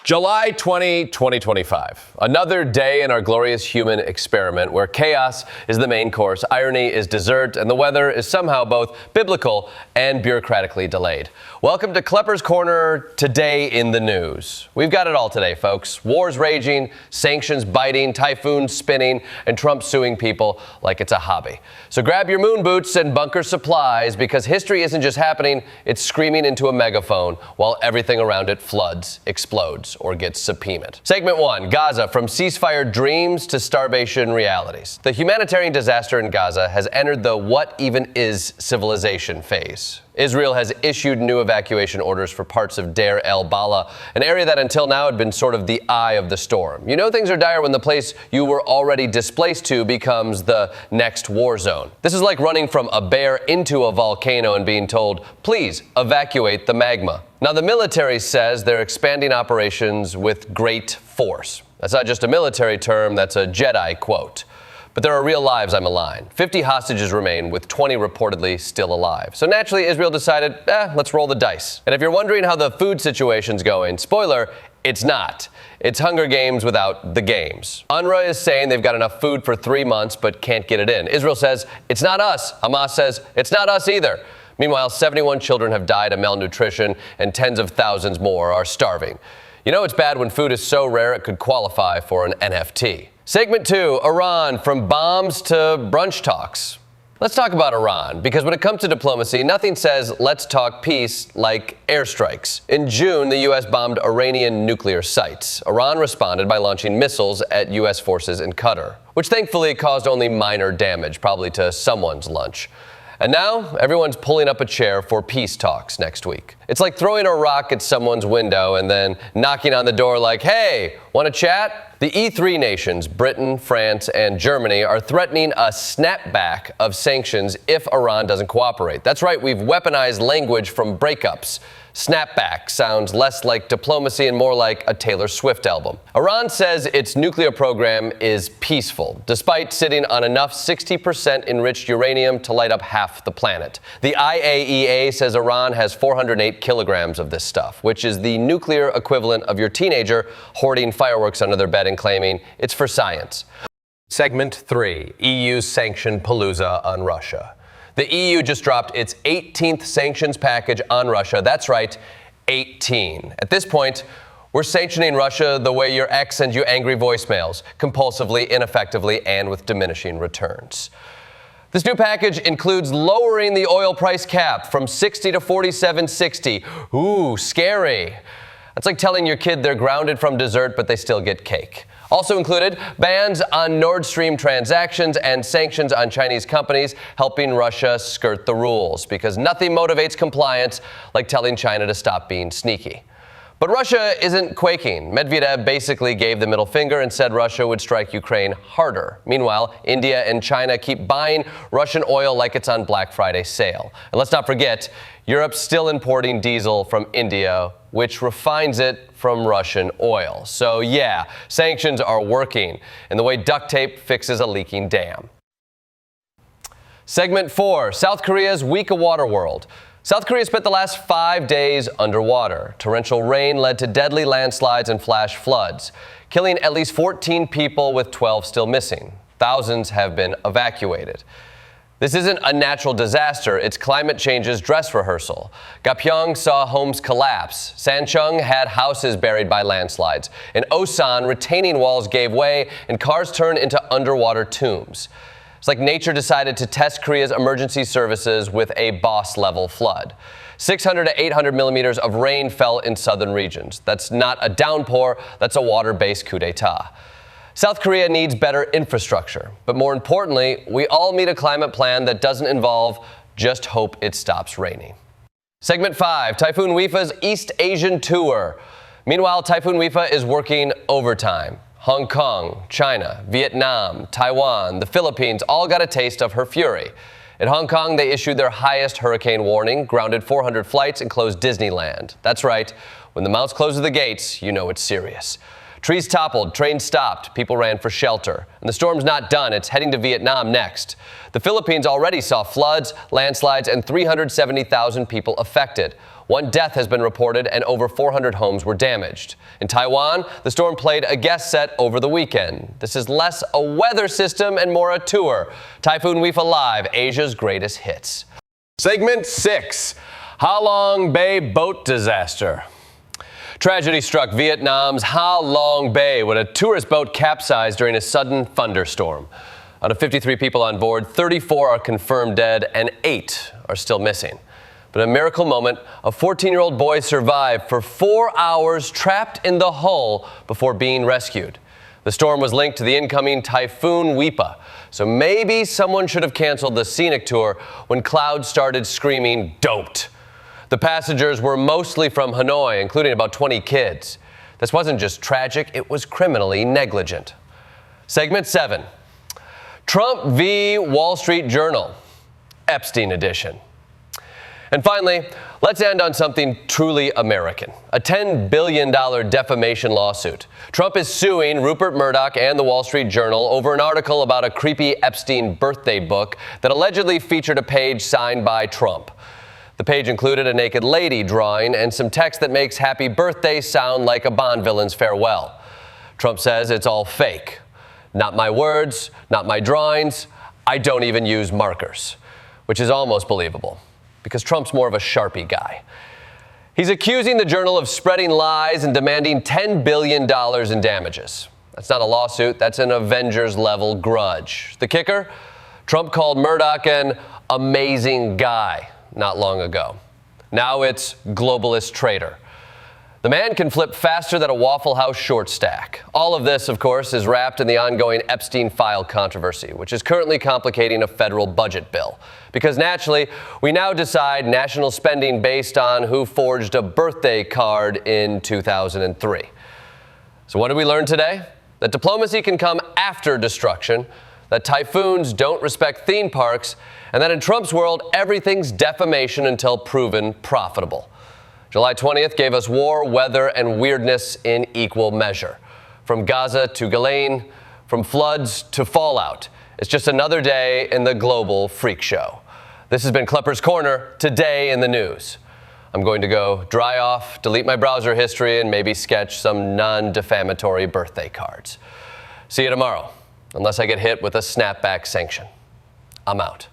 July 20, 2025. Another day in our glorious human experiment where chaos is the main course, irony is dessert, and the weather is somehow both biblical and bureaucratically delayed. Welcome to Klepper's Corner, today in the news. We've got it all today, folks. Wars raging, sanctions biting, typhoons spinning, and Trump suing people like it's a hobby. So grab your moon boots and bunker supplies, because history isn't just happening, it's screaming into a megaphone while everything around it floods, explodes, or gets subpoenaed. Segment 1, Gaza, from ceasefire dreams to starvation realities. The humanitarian disaster in Gaza has entered the what even is civilization phase. Israel has issued new evacuation orders for parts of Deir el-Balah, an area that until now had been sort of the eye of the storm. You know things are dire when the place you were already displaced to becomes the next war zone. This is like running from a bear into a volcano and being told, please evacuate the magma. Now, the military says they're expanding operations with great force. That's not just a military term, that's a Jedi quote. But there are real lives on the line. 50 hostages remain, with 20 reportedly still alive. So naturally, Israel decided, let's roll the dice. And if you're wondering how the food situation's going, spoiler, it's not. It's Hunger Games without the games. UNRWA is saying they've got enough food for 3 months, but can't get it in. Israel says, it's not us. Hamas says, it's not us either. Meanwhile, 71 children have died of malnutrition, and tens of thousands more are starving. You know it's bad when food is so rare it could qualify for an NFT. Segment 2, Iran, from bombs to brunch talks. Let's talk about Iran, because when it comes to diplomacy, nothing says let's talk peace like airstrikes. In June, the U.S. bombed Iranian nuclear sites. Iran responded by launching missiles at U.S. forces in Qatar, which thankfully caused only minor damage, probably to someone's lunch. And now, everyone's pulling up a chair for peace talks next week. It's like throwing a rock at someone's window and then knocking on the door like, hey, want to chat? The E3 nations, Britain, France, and Germany, are threatening a snapback of sanctions if Iran doesn't cooperate. That's right, we've weaponized language from breakups. Snapback sounds less like diplomacy and more like a Taylor Swift album. Iran says its nuclear program is peaceful, despite sitting on enough 60% enriched uranium to light up half the planet. The IAEA says Iran has 408 kilograms of this stuff, which is the nuclear equivalent of your teenager hoarding fireworks under their bed and claiming it's for science. Segment 3, EU sanction palooza on Russia. The EU just dropped its 18th sanctions package on Russia. That's right, 18. At this point, we're sanctioning Russia the way your ex sends you angry voicemails, compulsively, ineffectively, and with diminishing returns. This new package includes lowering the oil price cap from 60 to 47.60. Ooh, scary. That's like telling your kid they're grounded from dessert, but they still get cake. Also included, bans on Nord Stream transactions and sanctions on Chinese companies, helping Russia skirt the rules, because nothing motivates compliance like telling China to stop being sneaky. But Russia isn't quaking. Medvedev basically gave the middle finger and said Russia would strike Ukraine harder. Meanwhile, India and China keep buying Russian oil like it's on Black Friday sale. And let's not forget, Europe's still importing diesel from India, which refines it from Russian oil. So yeah, sanctions are working in the way duct tape fixes a leaking dam. Segment 4, South Korea's week of water world. South Korea spent the last 5 days underwater. Torrential rain led to deadly landslides and flash floods, killing at least 14 people with 12 still missing. Thousands have been evacuated. This isn't a natural disaster, it's climate change's dress rehearsal. Gapyeong saw homes collapse. Sancheong had houses buried by landslides. In Osan, retaining walls gave way and cars turned into underwater tombs. It's like nature decided to test Korea's emergency services with a boss-level flood. 600 to 800 millimeters of rain fell in southern regions. That's not a downpour, that's a water-based coup d'etat. South Korea needs better infrastructure, but more importantly, we all need a climate plan that doesn't involve just hope it stops raining. Segment 5, Typhoon Wifa's East Asian tour. Meanwhile, Typhoon Wifa is working overtime. Hong Kong, China, Vietnam, Taiwan, the Philippines all got a taste of her fury. In Hong Kong, they issued their highest hurricane warning, grounded 400 flights, and closed Disneyland. That's right, when the mouse closes the gates, you know it's serious. Trees toppled, trains stopped, people ran for shelter. And the storm's not done, it's heading to Vietnam next. The Philippines already saw floods, landslides, and 370,000 people affected. One death has been reported and over 400 homes were damaged. In Taiwan, the storm played a guest set over the weekend. This is less a weather system and more a tour. Typhoon Wifa Live, Asia's greatest hits. Segment 6, Ha Long Bay boat disaster. Tragedy struck Vietnam's Ha Long Bay when a tourist boat capsized during a sudden thunderstorm. Out of 53 people on board, 34 are confirmed dead and 8 are still missing. But in a miracle moment, a 14-year-old boy survived for 4 hours trapped in the hull before being rescued. The storm was linked to the incoming Typhoon Wifa, so maybe someone should have canceled the scenic tour when clouds started screaming "doped." The passengers were mostly from Hanoi, including about 20 kids. This wasn't just tragic, it was criminally negligent. Segment 7, Trump v. Wall Street Journal, Epstein edition. And finally, let's end on something truly American, a $10 billion defamation lawsuit. Trump is suing Rupert Murdoch and the Wall Street Journal over an article about a creepy Epstein birthday book that allegedly featured a page signed by Trump. The page included a naked lady drawing and some text that makes happy birthday sound like a Bond villain's farewell. Trump says it's all fake. Not my words, not my drawings. I don't even use markers, which is almost believable because Trump's more of a Sharpie guy. He's accusing the Journal of spreading lies and demanding $10 billion in damages. That's not a lawsuit, that's an Avengers-level grudge. The kicker? Trump called Murdoch an amazing guy not long ago. Now it's globalist traitor. The man can flip faster than a Waffle House short stack. All of this, of course, is wrapped in the ongoing Epstein file controversy, which is currently complicating a federal budget bill. Because naturally, we now decide national spending based on who forged a birthday card in 2003. So what did we learn today? That diplomacy can come after destruction, that typhoons don't respect theme parks, and that in Trump's world, everything's defamation until proven profitable. July 20th gave us war, weather, and weirdness in equal measure. From Gaza to Ghislaine, from floods to fallout. It's just another day in the global freak show. This has been Klepper's Corner, today in the news. I'm going to go dry off, delete my browser history, and maybe sketch some non-defamatory birthday cards. See you tomorrow, unless I get hit with a snapback sanction. I'm out.